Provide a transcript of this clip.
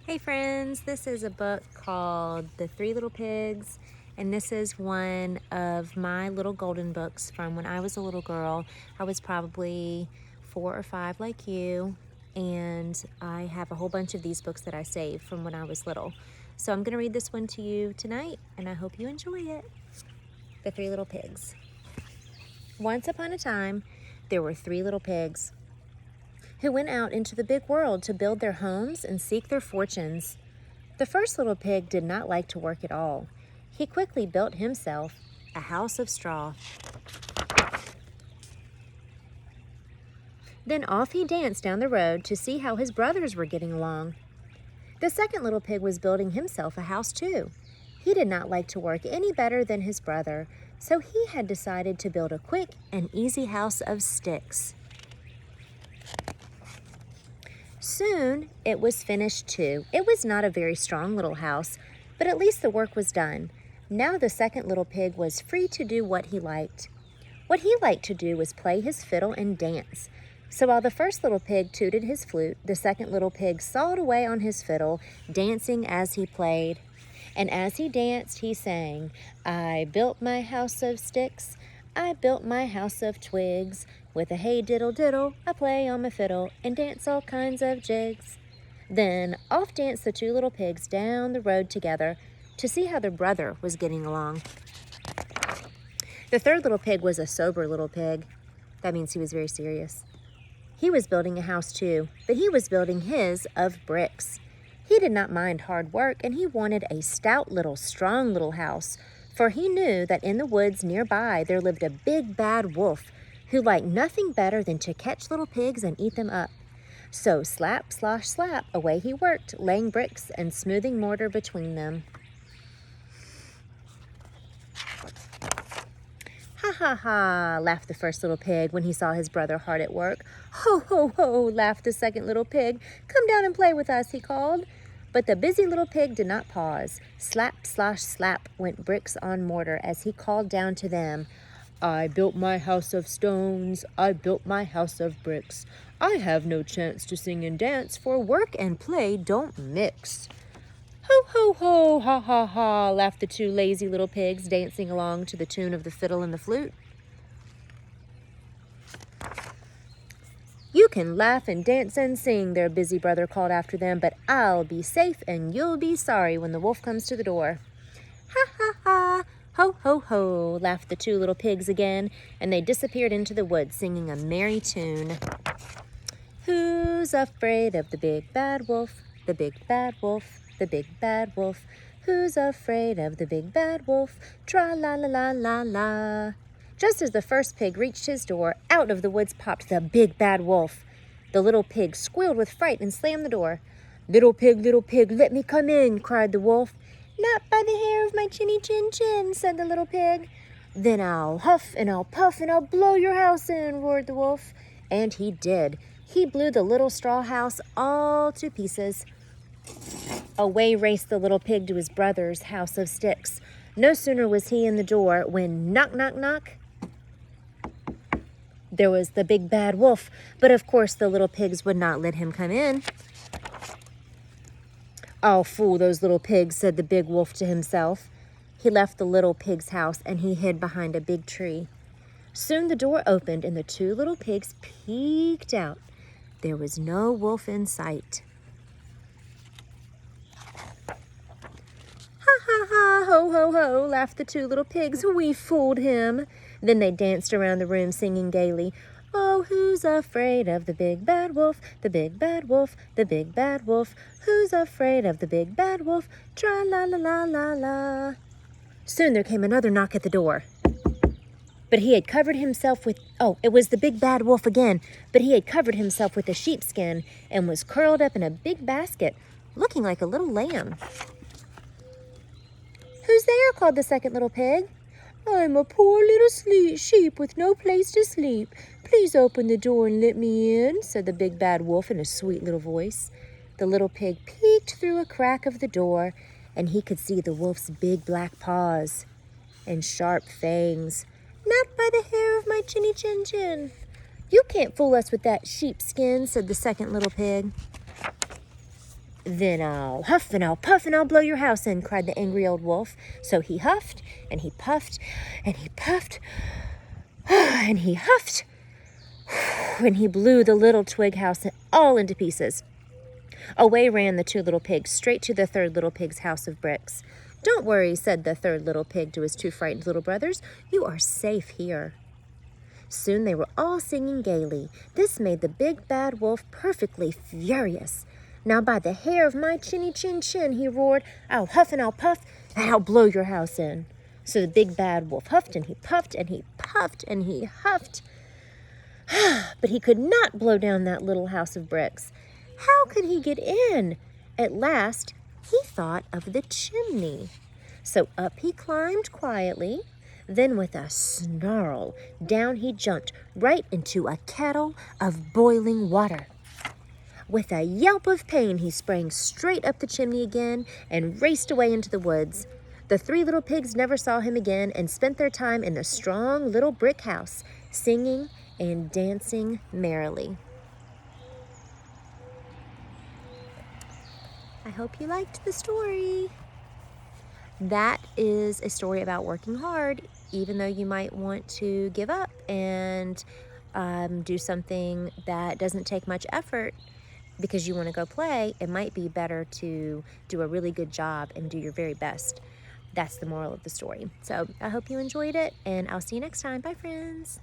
Hey friends, this is a book called The Three Little Pigs, and this is one of my little golden books from when I was a little girl. I was probably 4 or 5 like you, and I have a whole bunch of these books that I saved from when I was little. So I'm going to read this one to you tonight, and I hope you enjoy it. The Three Little Pigs. Once upon a time, there were 3 little pigs who went out into the big world to build their homes and seek their fortunes. The first little pig did not like to work at all. He quickly built himself a house of straw. Then off he danced down the road to see how his brothers were getting along. The second little pig was building himself a house too. He did not like to work any better than his brother, so he had decided to build a quick and easy house of sticks. Soon it was finished too. It was not a very strong little house, but at least the work was done. Now the second little pig was free to do what he liked. What he liked to do was play his fiddle and dance. So while the first little pig tooted his flute, the second little pig sawed away on his fiddle, dancing as he played. And as he danced, he sang, "I built my house of sticks, I built my house of twigs. With a hey diddle diddle, I play on my fiddle and dance all kinds of jigs." Then off danced the 2 little pigs down the road together to see how their brother was getting along. The third little pig was a sober little pig. That means he was very serious. He was building a house too, but he was building his of bricks. He did not mind hard work, and he wanted a stout little, strong little house, for he knew that in the woods nearby there lived a big bad wolf who liked nothing better than to catch little pigs and eat them up. So slap, slosh, slap, away he worked, laying bricks and smoothing mortar between them. "Ha, ha, ha," laughed the first little pig when he saw his brother hard at work. "Ho, ho, ho," laughed the second little pig. "Come down and play with us," he called. But the busy little pig did not pause. Slap, slosh, slap went bricks on mortar as he called down to them, "I built my house of stones, I built my house of bricks. I have no chance to sing and dance, for work and play don't mix." "Ho, ho, ho, ha, ha, ha," laughed the 2 lazy little pigs, dancing along to the tune of the fiddle and the flute. "You can laugh and dance and sing," their busy brother called after them, "but I'll be safe and you'll be sorry when the wolf comes to the door." "Ha, ha, ha, ho, ho, ho," laughed the 2 little pigs again, and they disappeared into the woods singing a merry tune. "Who's afraid of the big bad wolf? The big bad wolf, the big bad wolf. Who's afraid of the big bad wolf? Tra-la-la-la-la-la." Just as the first pig reached his door, out of the woods popped the big bad wolf. The little pig squealed with fright and slammed the door. Little pig, let me come in," cried the wolf. "Not by the hair of my chinny chin chin," said the little pig. "Then I'll huff and I'll puff and I'll blow your house in," roared the wolf. And he did. He blew the little straw house all to pieces. Away raced the little pig to his brother's house of sticks. No sooner was he in the door when knock, knock, knock, there was the big bad wolf, but of course the little pigs would not let him come in. "I'll fool those little pigs," said the big wolf to himself. He left the little pig's house and he hid behind a big tree. Soon the door opened and the 2 little pigs peeked out. There was no wolf in sight. "Ha, ha, ha, ho, ho, ho," laughed the 2 little pigs. "We fooled him." Then they danced around the room singing gaily, "Oh, who's afraid of the big bad wolf? The big bad wolf, the big bad wolf. Who's afraid of the big bad wolf? Tra-la-la-la-la-la." Soon there came another knock at the door. But he had covered himself with, it was the big bad wolf again, but he had covered himself with a sheepskin and was curled up in a big basket, looking like a little lamb. "Who's there?" called the second little pig. "I'm a poor little sheep with no place to sleep. Please open the door and let me in," said the big bad wolf in a sweet little voice. The little pig peeked through a crack of the door, and he could see the wolf's big black paws and sharp fangs. "Not by the hair of my chinny chin chin." "You can't fool us with that sheepskin," said the second little pig. Then I'll huff and I'll puff and I'll blow your house in, cried the angry old wolf. So he huffed and he puffed and he puffed and he huffed and he blew the little twig house all into pieces. Away ran the 2 little pigs, straight to the 3rd little pig's house of bricks. "Don't worry," said the 3rd little pig to his 2 frightened little brothers. "You are safe here." Soon they were all singing gaily. This made the big bad wolf perfectly furious. "Now by the hair of my chinny chin chin," he roared, "I'll huff and I'll puff and I'll blow your house in." So the big bad wolf huffed and he puffed and he puffed and he huffed. But he could not blow down that little house of bricks. How could he get in? At last, he thought of the chimney. So up he climbed quietly. Then with a snarl, down he jumped right into a kettle of boiling water. With a yelp of pain, he sprang straight up the chimney again and raced away into the woods. The 3 little pigs never saw him again and spent their time in the strong little brick house, singing and dancing merrily. I hope you liked the story. That is a story about working hard, even though you might want to give up and do something that doesn't take much effort because you want to go play. It might be better to do a really good job and do your very best. That's the moral of the story. So I hope you enjoyed it, and I'll see you next time. Bye, friends.